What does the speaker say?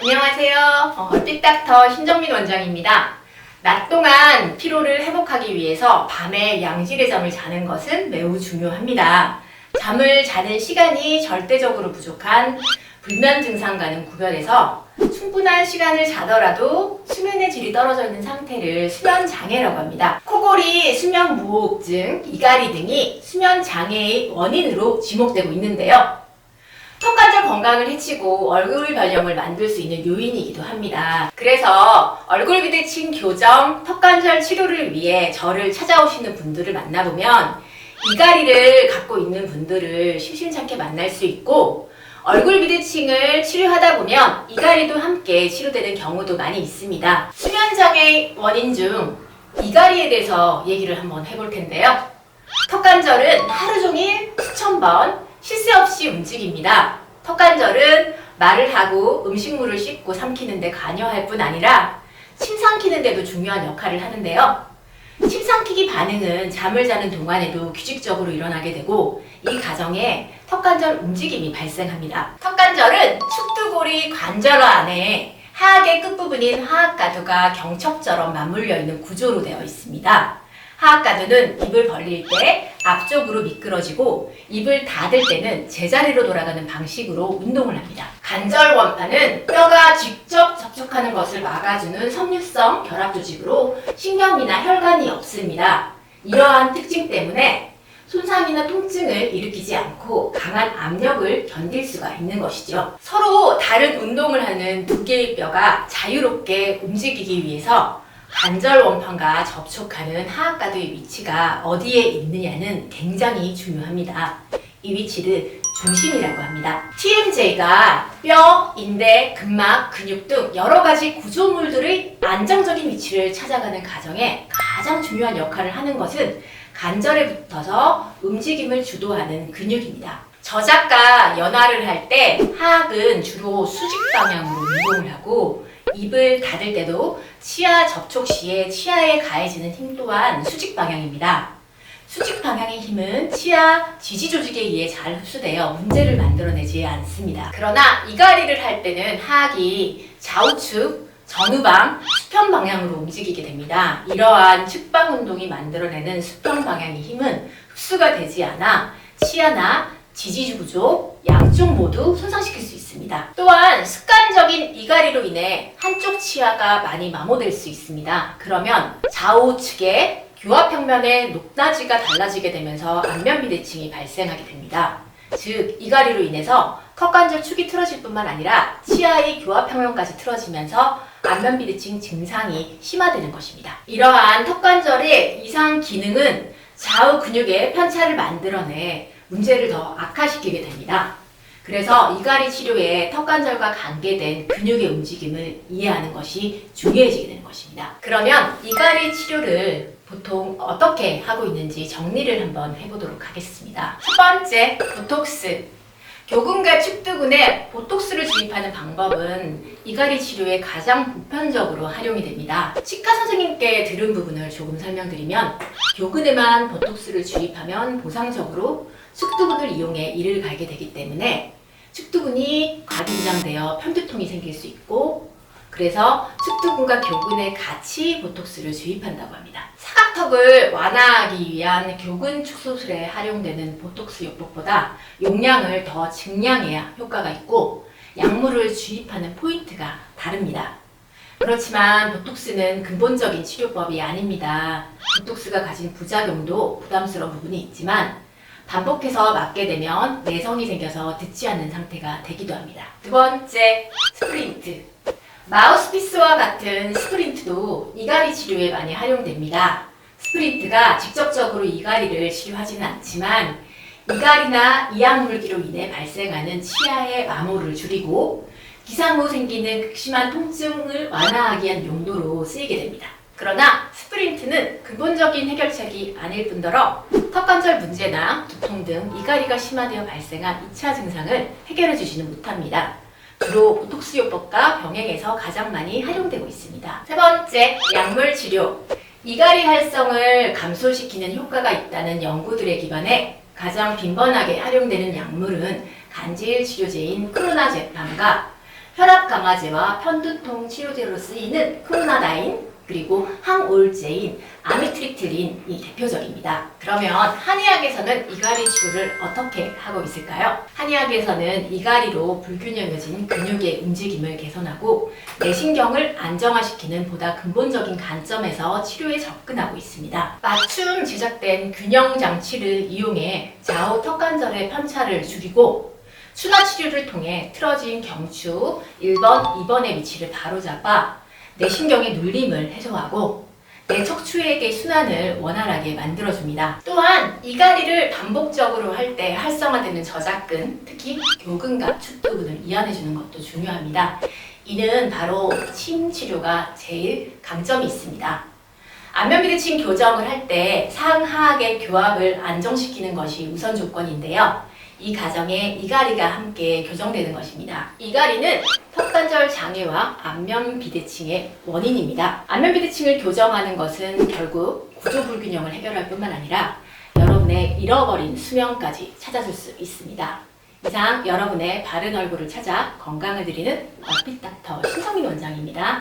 안녕하세요. 얼핏닥터 신정민 원장입니다. 낮 동안 피로를 회복하기 위해서 밤에 양질의 잠을 자는 것은 매우 중요합니다. 잠을 자는 시간이 절대적으로 부족한 불면 증상과는 구별해서 충분한 시간을 자더라도 수면의 질이 떨어져 있는 상태를 수면장애라고 합니다. 코골이, 수면무호흡증, 이갈이 등이 수면장애의 원인으로 지목되고 있는데요. 턱관절 건강을 해치고 얼굴 변형을 만들 수 있는 요인이기도 합니다. 그래서 얼굴 비대칭 교정, 턱관절 치료를 위해 저를 찾아오시는 분들을 만나보면 이갈이를 갖고 있는 분들을 심심찮게 만날 수 있고, 얼굴 비대칭을 치료하다 보면 이갈이도 함께 치료되는 경우도 많이 있습니다. 수면장애 원인 중 이갈이에 대해서 얘기를 한번 해볼 텐데요. 턱관절은 하루 종일 수천 번 쉴 새 없이 움직입니다. 턱관절은 말을 하고 음식물을 씹고 삼키는 데 관여할 뿐 아니라 침 삼키는 데도 중요한 역할을 하는데요. 침 삼키기 반응은 잠을 자는 동안에도 규칙적으로 일어나게 되고, 이 과정에 턱관절 움직임이 발생합니다. 턱관절은 축두고리 관절 안에 하악의 끝부분인 하악가두가 경첩처럼 맞물려 있는 구조로 되어 있습니다. 하악가두는 입을 벌릴 때 앞쪽으로 미끄러지고 입을 닫을 때는 제자리로 돌아가는 방식으로 운동을 합니다. 관절원판은 뼈가 직접 접촉하는 것을 막아주는 섬유성 결합 조직으로 신경이나 혈관이 없습니다. 이러한 특징 때문에 손상이나 통증을 일으키지 않고 강한 압력을 견딜 수가 있는 것이죠. 서로 다른 운동을 하는 두 개의 뼈가 자유롭게 움직이기 위해서 관절 원판과 접촉하는 하악가두의 위치가 어디에 있느냐는 굉장히 중요합니다. 이 위치를 중심이라고 합니다. TMJ가 뼈, 인대, 근막, 근육 등 여러 가지 구조물들의 안정적인 위치를 찾아가는 과정에 가장 중요한 역할을 하는 것은 관절에 붙어서 움직임을 주도하는 근육입니다. 저작과 연화를 할 때 하악은 주로 수직 방향으로 운동을 하고, 입을 닫을 때도 치아 접촉 시에 치아에 가해지는 힘 또한 수직 방향입니다. 수직 방향의 힘은 치아 지지 조직에 의해 잘 흡수되어 문제를 만들어내지 않습니다. 그러나 이갈이를 할 때는 하악이 좌우측, 전후방, 수평 방향으로 움직이게 됩니다. 이러한 측방 운동이 만들어내는 수평 방향의 힘은 흡수가 되지 않아 치아나 지지 구조 양쪽 모두 손상시킬 수 있습니다. 또한 습관적인 이갈이로 인해 한쪽 치아가 많이 마모될 수 있습니다. 그러면 좌우측의 교합평면의 높낮이가 달라지게 되면서 안면 비대칭이 발생하게 됩니다. 즉, 이갈이로 인해서 턱관절 축이 틀어질 뿐만 아니라 치아의 교합평면까지 틀어지면서 안면 비대칭 증상이 심화되는 것입니다. 이러한 턱관절의 이상 기능은 좌우 근육의 편차를 만들어내 문제를 더 악화시키게 됩니다. 그래서 이갈이 치료에 턱관절과 관계된 근육의 움직임을 이해하는 것이 중요해지게 되는 것입니다. 그러면 이갈이 치료를 보통 어떻게 하고 있는지 정리를 한번 해보도록 하겠습니다. 첫 번째, 보톡스. 교근과 축두근에 보톡스를 주입하는 방법은 이갈이 치료에 가장 보편적으로 활용이 됩니다. 치과 선생님께 들은 부분을 조금 설명드리면, 교근에만 보톡스를 주입하면 보상적으로 축두근을 이용해 이를 갈게 되기 때문에 축두근이 과긴장되어 편두통이 생길 수 있고, 그래서 축두근과 교근에 같이 보톡스를 주입한다고 합니다. 사각턱을 완화하기 위한 교근 축소술에 활용되는 보톡스 요법보다 용량을 더 증량해야 효과가 있고, 약물을 주입하는 포인트가 다릅니다. 그렇지만 보톡스는 근본적인 치료법이 아닙니다. 보톡스가 가진 부작용도 부담스러운 부분이 있지만 반복해서 맞게 되면 내성이 생겨서 듣지 않는 상태가 되기도 합니다. 두 번째, 스프린트. 마우스피스와 같은 스프린트도 이갈이 치료에 많이 활용됩니다. 스프린트가 직접적으로 이갈이를 치료하지는 않지만 이갈이나 이악물기로 인해 발생하는 치아의 마모를 줄이고 기상 후 생기는 극심한 통증을 완화하기 위한 용도로 쓰이게 됩니다. 그러나 스프린트는 근본적인 해결책이 아닐 뿐더러 턱관절 문제나 두통 등 이갈이가 심화되어 발생한 2차 증상을 해결해 주지는 못합니다. 주로 보톡스 요법과 병행해서 가장 많이 활용되고 있습니다. 세 번째, 약물 치료. 이갈이 활성을 감소시키는 효과가 있다는 연구들에 기반해 가장 빈번하게 활용되는 약물은 간질 치료제인 크로나제팜과 혈압 강화제와 편두통 치료제로 쓰이는 크로나다인, 그리고 항우울제인 아미트립틸린이 대표적입니다. 그러면 한의학에서는 이갈이 치료를 어떻게 하고 있을까요? 한의학에서는 이갈이로 불균형해진 근육의 움직임을 개선하고 내신경을 안정화시키는 보다 근본적인 관점에서 치료에 접근하고 있습니다. 맞춤 제작된 균형 장치를 이용해 좌우 턱관절의 편차를 줄이고 순화 치료를 통해 틀어진 경추 1번, 2번의 위치를 바로잡아 내신경의 눌림을 해소하고 내 척추액의 순환을 원활하게 만들어줍니다. 또한 이갈이를 반복적으로 할 때 활성화되는 저작근, 특히 교근과 축두근을 이완해주는 것도 중요합니다. 이는 바로 침 치료가 제일 강점이 있습니다. 안면비대칭 교정을 할 때 상하악의 교합을 안정시키는 것이 우선 조건인데요. 이 과정에 이갈이가 함께 교정되는 것입니다. 이갈이는 턱관절 장애와 안면 비대칭의 원인입니다. 안면 비대칭을 교정하는 것은 결국 구조 불균형을 해결할 뿐만 아니라 여러분의 잃어버린 수명까지 찾아줄 수 있습니다. 이상 여러분의 바른 얼굴을 찾아 건강을 드리는 얼핏 닥터 신성민 원장입니다.